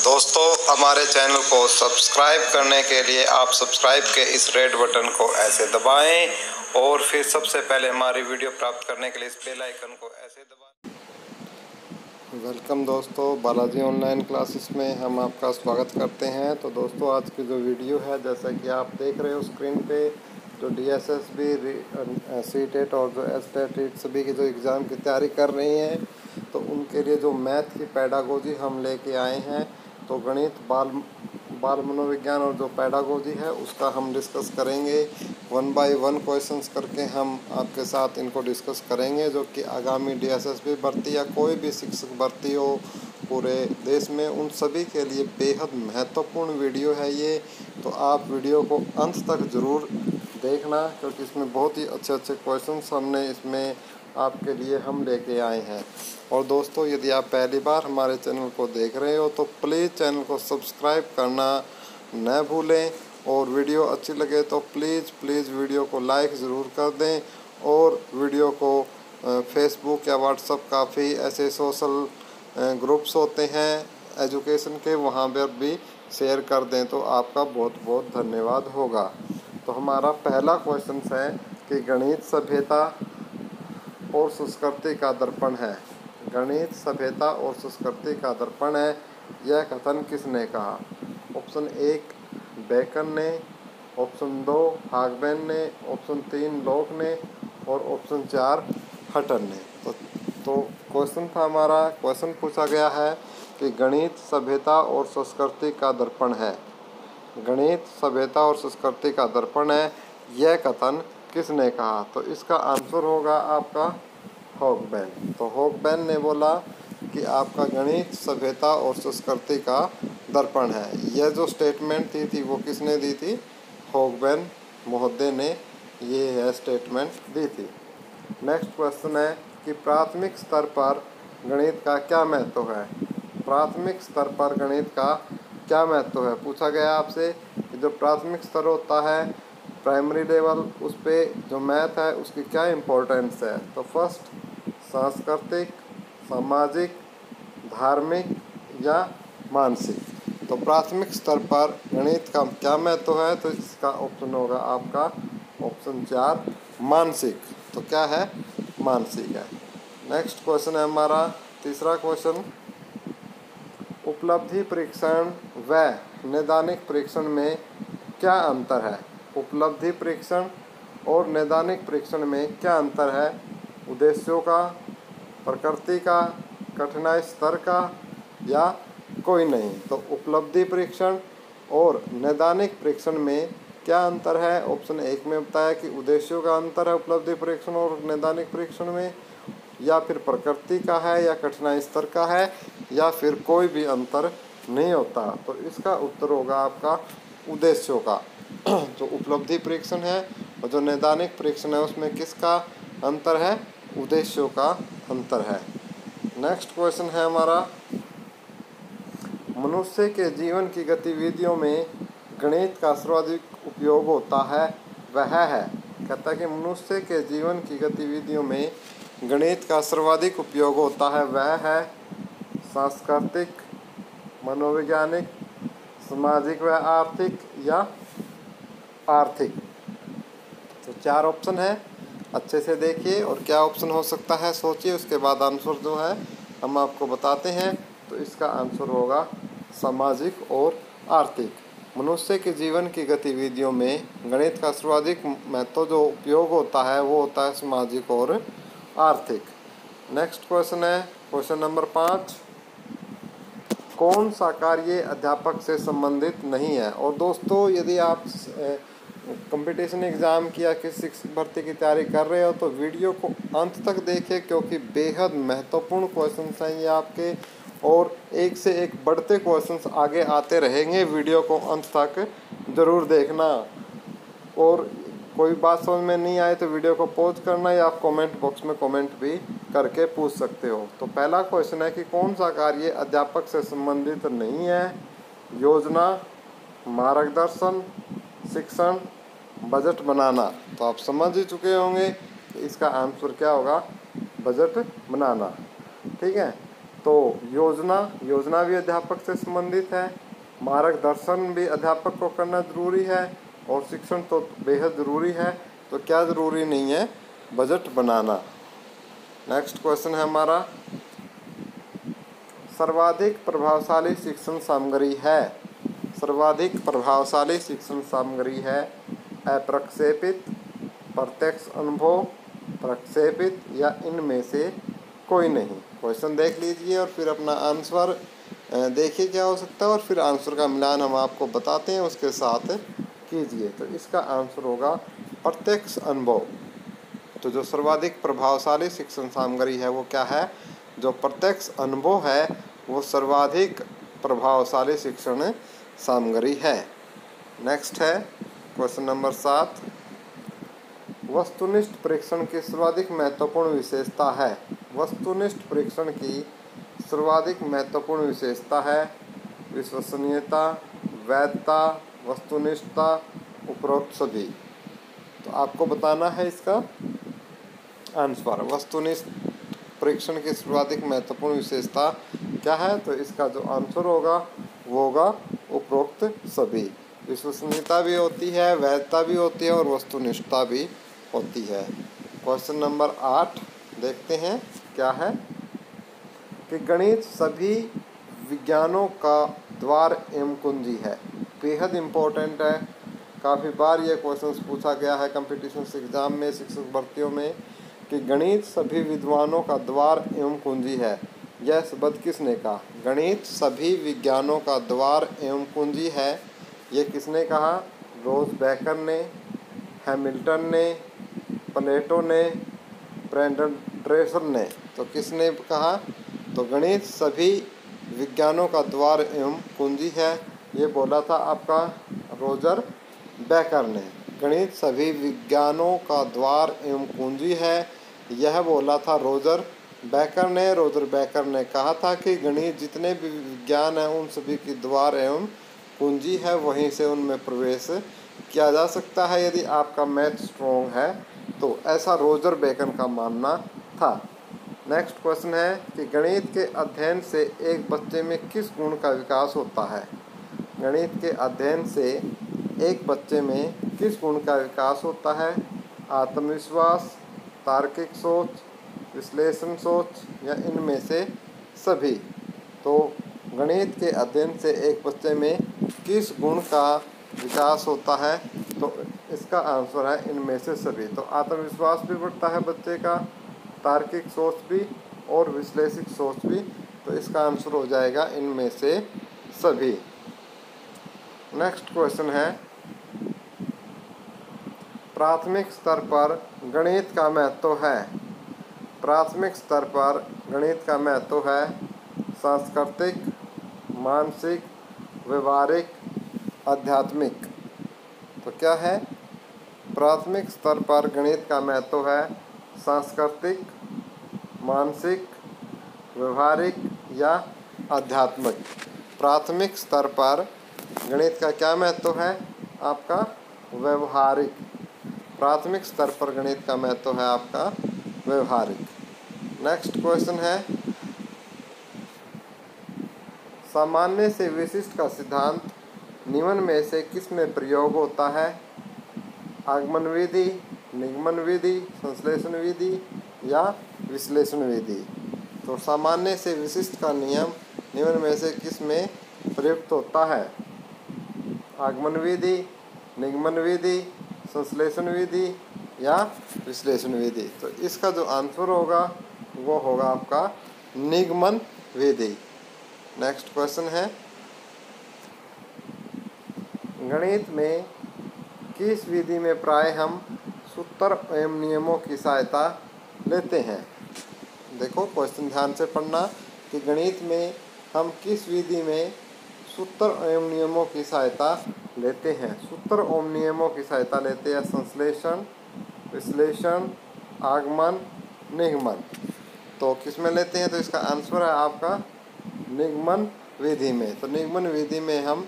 दोस्तों, हमारे चैनल को सब्सक्राइब करने के लिए आप सब्सक्राइब के इस रेड बटन को ऐसे दबाएं और फिर सबसे पहले हमारी वीडियो प्राप्त करने के लिए इस बेल आइकन को ऐसे दबाएं। वेलकम दोस्तों, बालाजी ऑनलाइन क्लासेस में हम आपका स्वागत करते हैं। तो दोस्तों, आज की जो वीडियो है, जैसा कि आप देख रहे हो स्क्रीन पे, जो DSSB CTET और जो STET सभी के जो एग्ज़ाम की तैयारी कर रही हैं, तो उनके लिए जो मैथ की पेडागोजी हम लेके आए हैं। तो गणित बाल मनोविज्ञान और जो पेडागोजी है उसका हम डिस्कस करेंगे। 1 बाय 1 क्वेश्चंस करके हम आपके साथ इनको डिस्कस करेंगे, जो कि आगामी DSSB भर्ती या कोई भी शिक्षक भर्ती हो पूरे देश में, उन सभी के लिए बेहद महत्वपूर्ण वीडियो है ये। तो आप वीडियो को अंत तक ज़रूर देखना, क्योंकि इसमें बहुत ही अच्छे अच्छे क्वेश्चंस हमने इसमें आपके लिए हम लेके आए हैं। और दोस्तों, यदि आप पहली बार हमारे चैनल को देख रहे हो तो प्लीज़ चैनल को सब्सक्राइब करना न भूलें, और वीडियो अच्छी लगे तो प्लीज़ वीडियो को लाइक ज़रूर कर दें, और वीडियो को फेसबुक या व्हाट्सएप, काफ़ी ऐसे सोशल ग्रुप्स होते हैं एजुकेशन के, वहाँ पर भी शेयर कर दें तो आपका बहुत बहुत धन्यवाद होगा। तो हमारा पहला क्वेश्चन है कि गणित सभ्यता और संस्कृति का दर्पण है। गणित सभ्यता और संस्कृति का दर्पण है, यह कथन किसने कहा? ऑप्शन 1 बेकन ने, ऑप्शन 2 हागबेन ने, ऑप्शन 3 लॉक ने, और ऑप्शन 4 हटन ने। तो क्वेश्चन था हमारा, क्वेश्चन पूछा गया है कि गणित सभ्यता और संस्कृति का दर्पण है। गणित सभ्यता और संस्कृति का दर्पण है, यह कथन किसने कहा? तो इसका आंसर होगा आपका हॉगबेन। तो हॉगबेन ने बोला कि आपका गणित सभ्यता और संस्कृति का दर्पण है। यह जो स्टेटमेंट दी थी वो किसने दी थी? हॉगबेन महोदय ने ये स्टेटमेंट दी थी। नेक्स्ट क्वेश्चन है कि प्राथमिक स्तर पर गणित का क्या महत्व है? प्राथमिक स्तर पर गणित का क्या महत्व है? पूछा गया आपसे कि जो प्राथमिक स्तर होता है, प्राइमरी लेवल, उस पे जो मैथ है उसकी क्या इम्पोर्टेंस है? तो फर्स्ट सांस्कृतिक, सामाजिक, धार्मिक या मानसिक। तो प्राथमिक स्तर पर गणित का क्या महत्व है? तो इसका ऑप्शन होगा आपका ऑप्शन 4 मानसिक। तो क्या है? मानसिक है। नेक्स्ट क्वेश्चन है हमारा तीसरा क्वेश्चन, उपलब्धि परीक्षण व नैदानिक परीक्षण में क्या अंतर है? उपलब्धि परीक्षण और नैदानिक परीक्षण में क्या अंतर है? उद्देश्यों का, प्रकृति का, कठिनाई स्तर का, या कोई नहीं? तो उपलब्धि परीक्षण और नैदानिक परीक्षण में क्या अंतर है? ऑप्शन 1 में बताया कि उद्देश्यों का अंतर है उपलब्धि परीक्षण और नैदानिक परीक्षण में, या फिर प्रकृति का है, या कठिनाई स्तर का है, या फिर कोई भी अंतर नहीं होता। तो इसका उत्तर होगा आपका उद्देश्यों का। जो उपलब्धि परीक्षण है और जो नैदानिक परीक्षण है उसमें किसका अंतर है? उद्देश्यों का अंतर है। नेक्स्ट क्वेश्चन है हमारा, मनुष्य के जीवन की गतिविधियों में गणित का सर्वाधिक उपयोग होता है, वह है? कहता है कि मनुष्य के जीवन की गतिविधियों में गणित का सर्वाधिक उपयोग होता है, वह है सांस्कृतिक, मनोवैज्ञानिक, सामाजिक व आर्थिक, या आर्थिक। तो 4 ऑप्शन है, अच्छे से देखिए और क्या ऑप्शन हो सकता है सोचिए, उसके बाद आंसर जो है हम आपको बताते हैं। तो इसका आंसर होगा सामाजिक और आर्थिक। मनुष्य के जीवन की गतिविधियों में गणित का सर्वाधिक महत्व जो उपयोग होता है वो होता है सामाजिक और आर्थिक। नेक्स्ट क्वेश्चन है क्वेश्चन नंबर 5, कौन सा कार्य अध्यापक से संबंधित नहीं है? और दोस्तों, यदि आप कंपटीशन एग्ज़ाम की या किसी शिक्षक भर्ती की तैयारी कर रहे हो तो वीडियो को अंत तक देखें, क्योंकि बेहद महत्वपूर्ण क्वेश्चंस हैं ये आपके, और एक से एक बढ़ते क्वेश्चंस आगे आते रहेंगे। वीडियो को अंत तक ज़रूर देखना, और कोई बात समझ में नहीं आए तो वीडियो को पॉज करना, या आप कमेंट बॉक्स में कमेंट भी करके पूछ सकते हो। तो पहला क्वेश्चन है कि कौन सा कार्य अध्यापक से संबंधित नहीं है? योजना, मार्गदर्शन, शिक्षण, बजट बनाना। तो आप समझ ही चुके होंगे कि इसका आंसर क्या होगा? बजट बनाना। ठीक है। तो योजना भी अध्यापक से संबंधित है, मार्गदर्शन भी अध्यापक को करना ज़रूरी है, और शिक्षण तो बेहद ज़रूरी है। तो क्या ज़रूरी नहीं है? बजट बनाना। नेक्स्ट क्वेश्चन है हमारा, सर्वाधिक प्रभावशाली शिक्षण सामग्री है। सर्वाधिक प्रभावशाली शिक्षण सामग्री है अप्रक्षेपित, प्रत्यक्ष अनुभव, प्रक्षेपित या इनमें से कोई नहीं। क्वेश्चन देख लीजिए और फिर अपना आंसर देखिए क्या हो सकता है, और फिर आंसर का मिलान हम आपको बताते हैं, उसके साथ कीजिए। तो इसका आंसर होगा प्रत्यक्ष अनुभव। तो जो सर्वाधिक प्रभावशाली शिक्षण सामग्री है वो क्या है? जो प्रत्यक्ष अनुभव है वो सर्वाधिक प्रभावशाली शिक्षण सामग्री है। नेक्स्ट है क्वेश्चन नंबर 7, वस्तुनिष्ठ परीक्षण की सर्वाधिक महत्वपूर्ण विशेषता है। वस्तुनिष्ठ परीक्षण की सर्वाधिक महत्वपूर्ण विशेषता है विश्वसनीयता, वैधता, वस्तुनिष्ठता, उपरोक्त सभी। तो आपको बताना है इसका आंसर। वस्तुनिष्ठ परीक्षण की सर्वाधिक महत्वपूर्ण विशेषता क्या है? तो इसका जो आंसर होगा वो होगा उपरोक्त सभी। विश्वसनीयता भी होती है, वैधता भी होती है और वस्तुनिष्ठता भी होती है। क्वेश्चन नंबर 8 देखते हैं क्या है कि गणित सभी विज्ञानों का द्वार एवं कुंजी है। बेहद इम्पोर्टेंट है, काफ़ी बार ये क्वेश्चन पूछा गया है कंपटीशन एग्जाम में, शिक्षक भर्तियों में, कि गणित सभी विद्वानों का द्वार एवं कुंजी है। यह शब्द किसने कहा? गणित सभी विज्ञानों का द्वार एवं कुंजी है, ये किसने कहा? रोज बेकर ने, हैमिल्टन ने, प्लेटो ने, ब्रैंडन ट्रेसर ने। तो किसने कहा? तो गणित सभी विज्ञानों का द्वार एवं कुंजी है, ये बोला था आपका रोजर बेकर ने। गणित सभी विज्ञानों का द्वार एवं कुंजी है, यह बोला था रोजर बेकर ने। रोजर बेकर ने कहा था कि गणित जितने भी विज्ञान हैं उन सभी की द्वार एवं कुंजी है, वहीं से उनमें प्रवेश किया जा सकता है यदि आपका मैथ स्ट्रॉन्ग है। तो ऐसा रोजर बेकर का मानना था। नेक्स्ट क्वेश्चन है कि गणित के अध्ययन से एक बच्चे में किस गुण का विकास होता है? गणित के अध्ययन से एक बच्चे में किस गुण का विकास होता है? आत्मविश्वास, तार्किक सोच, विश्लेषण सोच या इनमें से सभी। तो गणित के अध्ययन से एक बच्चे में किस गुण का विकास होता है? तो इसका आंसर है इनमें से सभी। तो आत्मविश्वास भी बढ़ता है बच्चे का, तार्किक सोच भी और विश्लेषिक सोच भी। तो इसका आंसर हो जाएगा इनमें से सभी। नेक्स्ट क्वेश्चन है, प्राथमिक स्तर पर गणित का महत्व है। प्राथमिक स्तर पर गणित का महत्व है सांस्कृतिक, मानसिक, व्यवहारिक, आध्यात्मिक। तो क्या है? प्राथमिक स्तर पर गणित का महत्व है सांस्कृतिक, मानसिक, व्यवहारिक या आध्यात्मिक। प्राथमिक स्तर पर गणित का क्या महत्व है? आपका व्यवहारिक। प्राथमिक स्तर पर गणित का महत्व है आपका व्यवहारिक। नेक्स्ट क्वेश्चन है, सामान्य से विशिष्ट का सिद्धांत निम्न में से किस में प्रयोग होता है? आगमन विधि, निगमन विधि, संश्लेषण विधि या विश्लेषण विधि। तो सामान्य से विशिष्ट का नियम निम्न में से किस में प्रयुक्त होता है? आगमन विधि, निगमन विधि, संश्लेषण विधि या विश्लेषण विधि। तो इसका जो आंसर होगा वो होगा आपका निगमन विधि। नेक्स्ट क्वेश्चन है, गणित में किस विधि में प्राय हम सूत्र एवं नियमों की सहायता लेते हैं? देखो क्वेश्चन ध्यान से पढ़ना कि गणित में हम किस विधि में सूत्र एवं नियमों की सहायता लेते हैं। सूत्र एवं नियमों की सहायता लेते हैं संश्लेषण, विश्लेषण, आगमन, निगमन। तो किस में लेते हैं? तो इसका आंसर है आपका निगमन विधि में। तो निगमन विधि में हम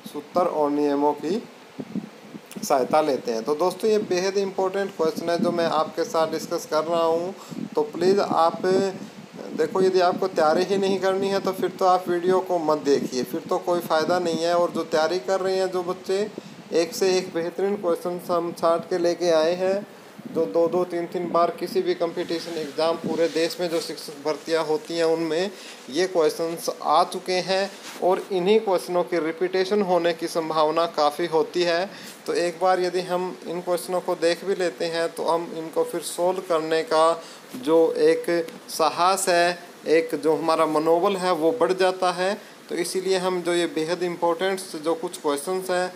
सूत्र और नियमों की सहायता लेते हैं। तो दोस्तों ये बेहद इम्पोर्टेंट क्वेश्चन है जो मैं आपके साथ डिस्कस कर रहा हूँ। तो प्लीज़ आप देखो यदि आपको तैयारी ही नहीं करनी है तो फिर तो आप वीडियो को मत देखिए, फिर तो कोई फ़ायदा नहीं है। और जो तैयारी कर रहे हैं जो बच्चे, एक से एक बेहतरीन क्वेश्चन हम छांट के लेके आए हैं, जो 2-2 3-3 बार किसी भी कंपटीशन एग्ज़ाम पूरे देश में जो शिक्षक भर्तियां होती हैं उनमें ये क्वेश्चंस आ चुके हैं। और इन्हीं क्वेश्चनों की रिपीटेशन होने की संभावना काफ़ी होती है। तो एक बार यदि हम इन क्वेश्चनों को देख भी लेते हैं तो हम इनको फिर सोल्व करने का जो एक साहस है, एक जो हमारा मनोबल है वो बढ़ जाता है। तो इसीलिए हम जो ये बेहद इम्पोर्टेंट जो कुछ क्वेश्चंस हैं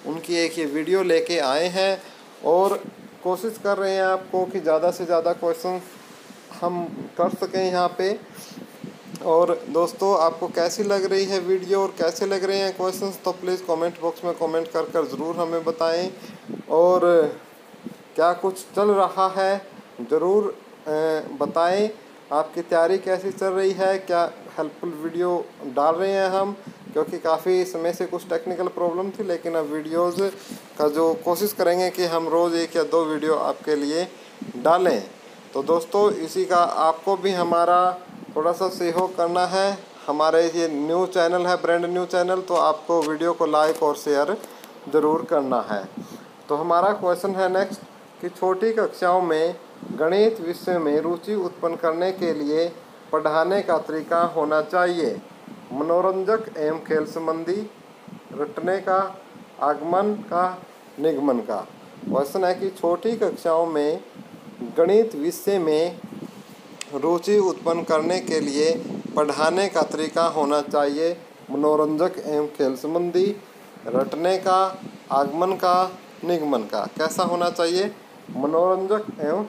उनकी एक ये वीडियो लेके आए हैं और कोशिश कर रहे हैं आपको कि ज़्यादा से ज़्यादा क्वेश्चंस हम कर सकें यहाँ पे। और दोस्तों आपको कैसी लग रही है वीडियो और कैसे लग रहे हैं क्वेश्चंस, तो प्लीज़ कमेंट बॉक्स में कमेंट कर ज़रूर हमें बताएं। और क्या कुछ चल रहा है ज़रूर बताएं। आपकी तैयारी कैसी चल रही है, क्या हेल्पफुल वीडियो डाल रहे हैं हम, क्योंकि काफ़ी समय से कुछ टेक्निकल प्रॉब्लम थी, लेकिन अब वीडियोज़ का जो कोशिश करेंगे कि हम रोज़ 1 या 2 वीडियो आपके लिए डालें। तो दोस्तों इसी का आपको भी हमारा थोड़ा सा सहयोग करना है। हमारे ये न्यू चैनल है, ब्रांड न्यू चैनल, तो आपको वीडियो को लाइक और शेयर ज़रूर करना है। तो हमारा क्वेश्चन है नेक्स्ट कि छोटी कक्षाओं में गणित विषय में रुचि उत्पन्न करने के लिए पढ़ाने का तरीका होना चाहिए। मनोरंजक एवं खेल संबंधी, रटने का, आगमन का, निगमन का। क्वेश्चन है कि छोटी कक्षाओं में गणित विषय में रुचि उत्पन्न करने के लिए पढ़ाने का तरीका होना चाहिए मनोरंजक एवं खेल संबंधी, रटने का, आगमन का, निगमन का। कैसा होना चाहिए? मनोरंजक एवं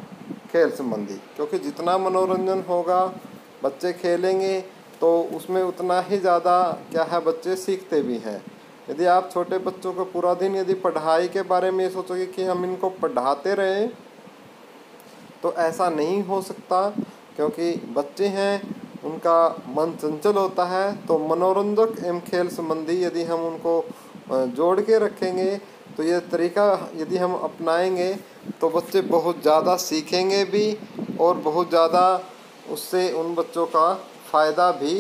खेल संबंधी, क्योंकि जितना मनोरंजन होगा, बच्चे खेलेंगे तो उसमें उतना ही ज़्यादा क्या है बच्चे सीखते भी हैं। यदि आप छोटे बच्चों को पूरा दिन यदि पढ़ाई के बारे में सोचोगे कि हम इनको पढ़ाते रहें तो ऐसा नहीं हो सकता, क्योंकि बच्चे हैं उनका मन चंचल होता है। तो मनोरंजक एवं खेल संबंधी यदि हम उनको जोड़ के रखेंगे तो ये तरीका यदि हम अपनाएंगे तो बच्चे बहुत ज़्यादा सीखेंगे भी और बहुत ज़्यादा उससे उन बच्चों का फ़ायदा भी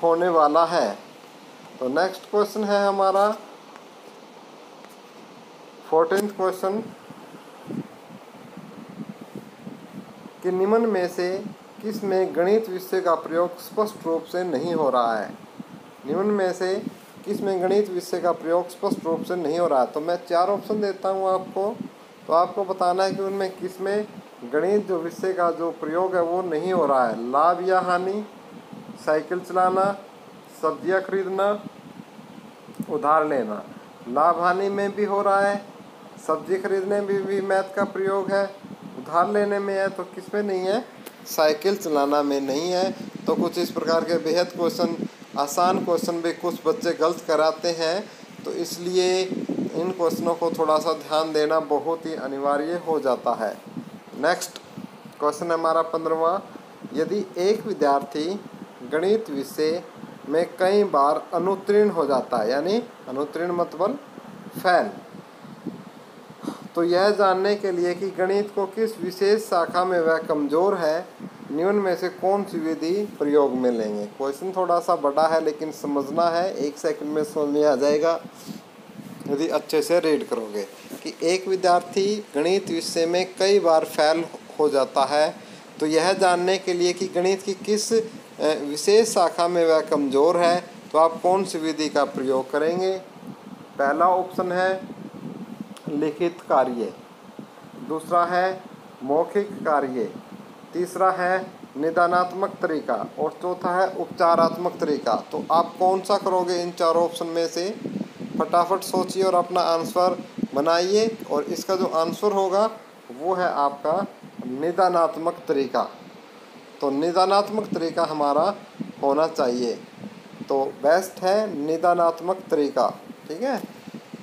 होने वाला है। तो नेक्स्ट क्वेश्चन है हमारा 14th क्वेश्चन कि निम्न में से किस में गणित विषय का प्रयोग स्पष्ट रूप से नहीं हो रहा है। निम्न में से किस में गणित विषय का प्रयोग स्पष्ट रूप से नहीं हो रहा है। तो मैं 4 ऑप्शन देता हूँ आपको, तो आपको बताना है कि उनमें किस में गणित जो विषय का जो प्रयोग है वो नहीं हो रहा है। लाभ या हानि, साइकिल चलाना, सब्जियाँ खरीदना, उधार लेना। लाभ हानि में भी हो रहा है, सब्जी खरीदने में भी मैथ का प्रयोग है, उधार लेने में है, तो किस में नहीं है? साइकिल चलाना में नहीं है। तो कुछ इस प्रकार के बेहद क्वेश्चन, आसान क्वेश्चन भी कुछ बच्चे गलत कराते हैं, तो इसलिए इन क्वेश्चनों को थोड़ा सा ध्यान देना बहुत ही अनिवार्य हो जाता है। नेक्स्ट क्वेश्चन है हमारा 15वां, यदि एक विद्यार्थी गणित विषय में कई बार अनुत्तीर्ण हो जाता है, यानी अनुत्तीर्ण मतलब फेल, तो यह जानने के लिए कि गणित को किस विशेष शाखा में वह कमज़ोर है, निम्न में से कौन सी विधि प्रयोग में लेंगे। क्वेश्चन थोड़ा सा बड़ा है लेकिन समझना है, 1 सेकंड में समझ में आ जाएगा यदि अच्छे से रीड करोगे। कि एक विद्यार्थी गणित विषय में कई बार फेल हो जाता है, तो यह जानने के लिए कि गणित की किस विशेष शाखा में वह कमज़ोर है, तो आप कौन सी विधि का प्रयोग करेंगे। पहला ऑप्शन है लिखित कार्य, दूसरा है मौखिक कार्य, तीसरा है निदानात्मक तरीका और चौथा है उपचारात्मक तरीका। तो आप कौन सा करोगे इन 4 ऑप्शन में से? फटाफट सोचिए और अपना आंसर बनाइए। और इसका जो आंसर होगा वो है आपका निदानात्मक तरीका। तो निदानात्मक तरीका हमारा होना चाहिए, तो बेस्ट है निदानात्मक तरीका। ठीक है,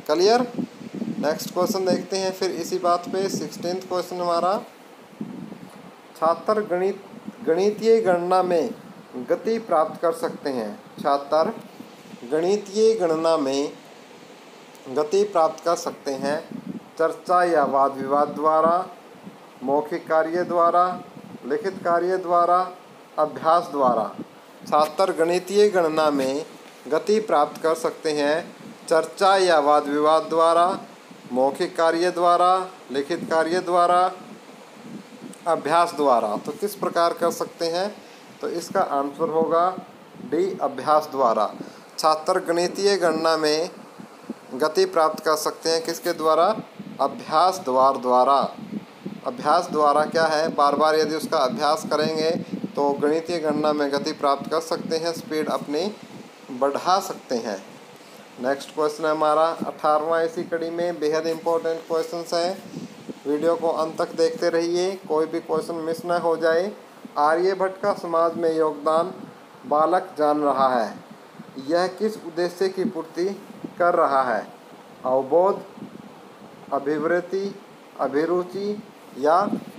क्लियर। नेक्स्ट क्वेश्चन देखते हैं फिर इसी बात पे। 16th क्वेश्चन हमारा, छात्र गणितीय गणना में गति प्राप्त कर सकते हैं। छात्र गणितीय गणना में गति प्राप्त कर सकते हैं चर्चा या वाद विवाद द्वारा, मौखिक कार्य द्वारा, लिखित कार्य द्वारा, अभ्यास द्वारा छात्र गणितीय गणना में गति प्राप्त कर सकते हैं? चर्चा या वाद विवाद द्वारा, मौखिक कार्य द्वारा, लिखित कार्य द्वारा, अभ्यास द्वारा। तो किस प्रकार कर सकते हैं? तो इसका आंसर होगा डी, अभ्यास द्वारा। छात्र गणितीय गणना में गति प्राप्त कर सकते हैं किसके द्वारा? अभ्यास द्वारा। अभ्यास द्वारा क्या है? बार बार यदि उसका अभ्यास करेंगे तो गणितीय गणना में गति प्राप्त कर सकते हैं, स्पीड अपनी बढ़ा सकते हैं। नेक्स्ट क्वेश्चन है हमारा 18वां इसी कड़ी में, बेहद इम्पोर्टेंट क्वेश्चन है। वीडियो को अंत तक देखते रहिए, कोई भी क्वेश्चन मिस न हो जाए। आर्यभट्ट का समाज में योगदान बालक जान रहा है, यह किस उद्देश्य की पूर्ति कर रहा है? अवबोध, अभिवृत्ति, अभिरुचि या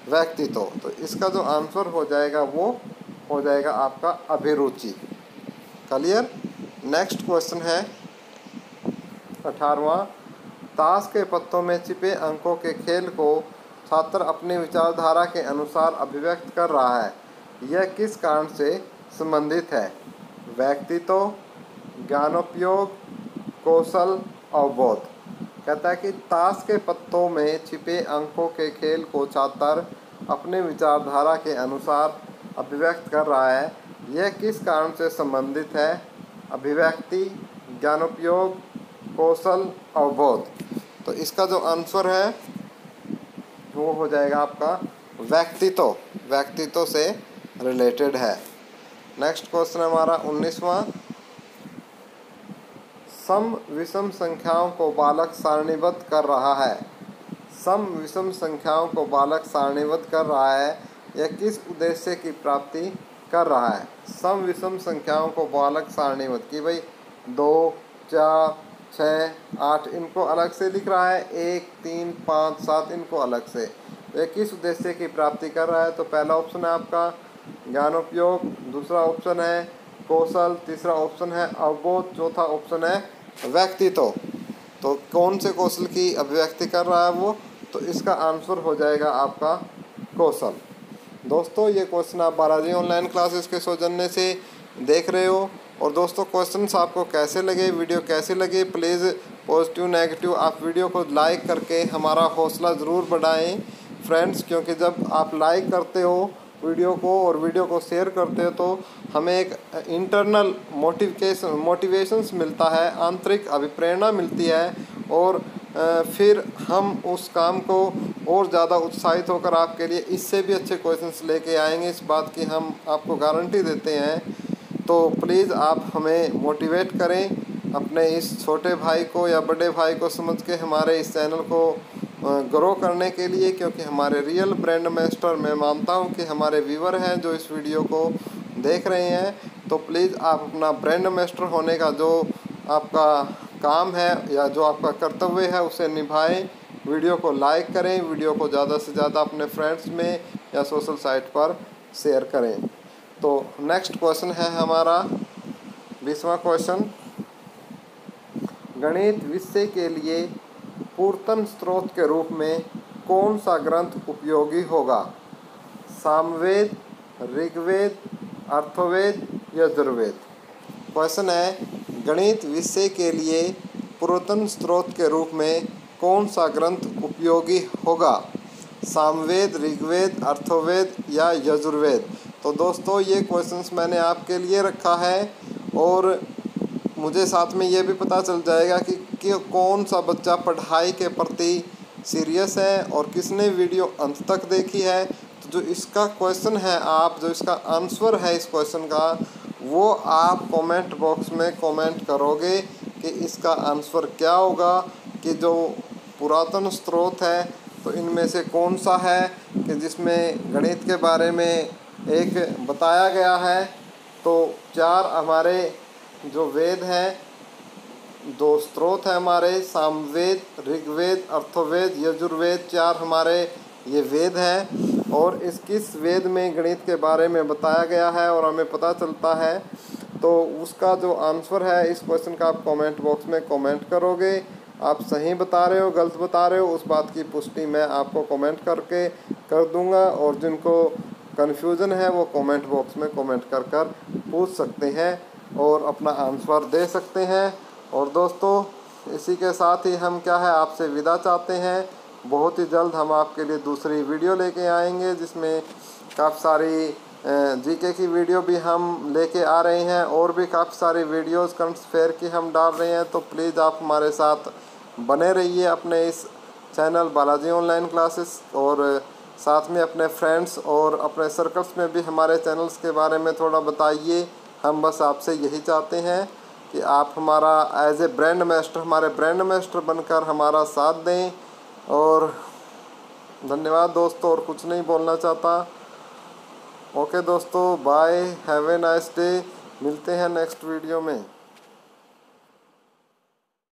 व्यक्तित्व। तो इसका जो आंसर हो जाएगा वो हो जाएगा आपका अभिरुचि। क्लियर। नेक्स्ट क्वेश्चन है 18वां, ताश के पत्तों में छिपे अंकों के खेल को छात्र अपनी विचारधारा के अनुसार अभिव्यक्त कर रहा है, यह किस कारण से संबंधित है? व्यक्तित्व, ज्ञानोपयोग, कौशल, अवबोध। कहता है कि ताश के पत्तों में छिपे अंकों के खेल को छात्र अपने विचारधारा के अनुसार अभिव्यक्त कर रहा है, यह किस कारण से संबंधित है? अभिव्यक्ति, ज्ञानोपयोग, कौशल, अवबोध। तो इसका जो आंसर है वो हो जाएगा आपका व्यक्तित्व, व्यक्तित्व से रिलेटेड है। नेक्स्ट क्वेश्चन हमारा 19वां, सम विषम संख्याओं को बालक सारणीबद्ध कर रहा है। सम विषम संख्याओं को बालक सारणीबद्ध कर रहा है, यह किस उद्देश्य की प्राप्ति कर रहा है? सम विषम संख्याओं को बालक सारणीबद्ध कि भाई 2, 4, 6, 8 इनको अलग से लिख रहा है, 1, 3, 5, 7 इनको अलग से। यह किस उद्देश्य की प्राप्ति कर रहा है? तो पहला ऑप्शन है आपका ज्ञानोपयोग, दूसरा ऑप्शन है कौशल, तीसरा ऑप्शन है अवबोध, चौथा ऑप्शन है व्यक्तित्व। तो कौन से कौशल की अभिव्यक्ति कर रहा है वो? तो इसका आंसर हो जाएगा आपका कौशल। दोस्तों ये क्वेश्चन आप बालाजी ऑनलाइन क्लासेस के सौजन्य से देख रहे हो। और दोस्तों क्वेश्चंस आपको कैसे लगे, वीडियो कैसे लगे, प्लीज़ पॉजिटिव नेगेटिव आप वीडियो को लाइक करके हमारा हौसला ज़रूर बढ़ाएं फ्रेंड्स, क्योंकि जब आप लाइक करते हो वीडियो को और वीडियो को शेयर करते हो तो हमें एक इंटरनल मोटिवेशंस मिलता है, आंतरिक अभिप्रेरणा मिलती है और फिर हम उस काम को और ज़्यादा उत्साहित होकर आपके लिए इससे भी अच्छे क्वेश्चंस लेके आएंगे, इस बात की हम आपको गारंटी देते हैं। तो प्लीज़ आप हमें मोटिवेट करें, अपने इस छोटे भाई को या बड़े भाई को समझ के हमारे इस चैनल को ग्रो करने के लिए, क्योंकि हमारे रियल ब्रांड मास्टर मैं मानता हूं कि हमारे व्यूवर हैं जो इस वीडियो को देख रहे हैं। तो प्लीज़ आप अपना ब्रांड मास्टर होने का जो आपका काम है या जो आपका कर्तव्य है उसे निभाएं। वीडियो को लाइक करें, वीडियो को ज़्यादा से ज़्यादा अपने फ्रेंड्स में या सोशल साइट पर शेयर करें। तो नेक्स्ट क्वेश्चन है हमारा 20वां क्वेश्चन, गणित विषय के लिए पूर्वतन स्रोत के रूप में कौन सा ग्रंथ उपयोगी होगा? सामवेद, ऋग्वेद, अर्थवेद, यजुर्वेद। क्वेश्चन है गणित विषय के लिए पूर्वतन स्रोत के रूप में कौन सा ग्रंथ उपयोगी होगा? सामवेद, ऋग्वेद, अर्थवेद या यजुर्वेद। तो दोस्तों ये क्वेश्चंस मैंने आपके लिए रखा है और मुझे साथ में ये भी पता चल जाएगा कि कौन सा बच्चा पढ़ाई के प्रति सीरियस है और किसने वीडियो अंत तक देखी है। तो जो इसका क्वेश्चन है, आप जो इसका आंसर है इस क्वेश्चन का, वो आप कमेंट बॉक्स में कमेंट करोगे कि इसका आंसर क्या होगा, कि जो पुरातन स्रोत है तो इनमें से कौन सा है कि जिसमें गणित के बारे में एक बताया गया है। तो 4 हमारे जो वेद हैं, 2 स्रोत हैं हमारे, सामवेद, ऋग्वेद, अर्थवेद, यजुर्वेद, 4 हमारे ये वेद हैं और इस किस वेद में गणित के बारे में बताया गया है और हमें पता चलता है। तो उसका जो आंसर है इस क्वेश्चन का आप कमेंट बॉक्स में कमेंट करोगे। आप सही बता रहे हो, गलत बता रहे हो, उस बात की पुष्टि मैं आपको कमेंट करके कर दूंगा। और जिनको कन्फ्यूज़न है वो कमेंट बॉक्स में कमेंट कर पूछ सकते हैं और अपना आंसर दे सकते हैं। और दोस्तों इसी के साथ ही हम क्या है आपसे विदा चाहते हैं। बहुत ही जल्द हम आपके लिए दूसरी वीडियो लेके आएंगे जिसमें काफ़ी सारी जीके की वीडियो भी हम लेके आ रहे हैं और भी काफ़ी सारी वीडियोस करंट अफेयर की हम डाल रहे हैं। तो प्लीज़ आप हमारे साथ बने रहिए अपने इस चैनल बालाजी ऑनलाइन क्लासेस, और साथ में अपने फ्रेंड्स और अपने सर्कल्स में भी हमारे चैनल्स के बारे में थोड़ा बताइए। हम बस आपसे यही चाहते हैं कि आप हमारा एज ए ब्रांड एम्बेसडर, हमारे ब्रांड एम्बेसडर बनकर हमारा साथ दें। और धन्यवाद दोस्तों, और कुछ नहीं बोलना चाहता। ओके दोस्तों, bye, have a nice day. मिलते हैं नेक्स्ट वीडियो में।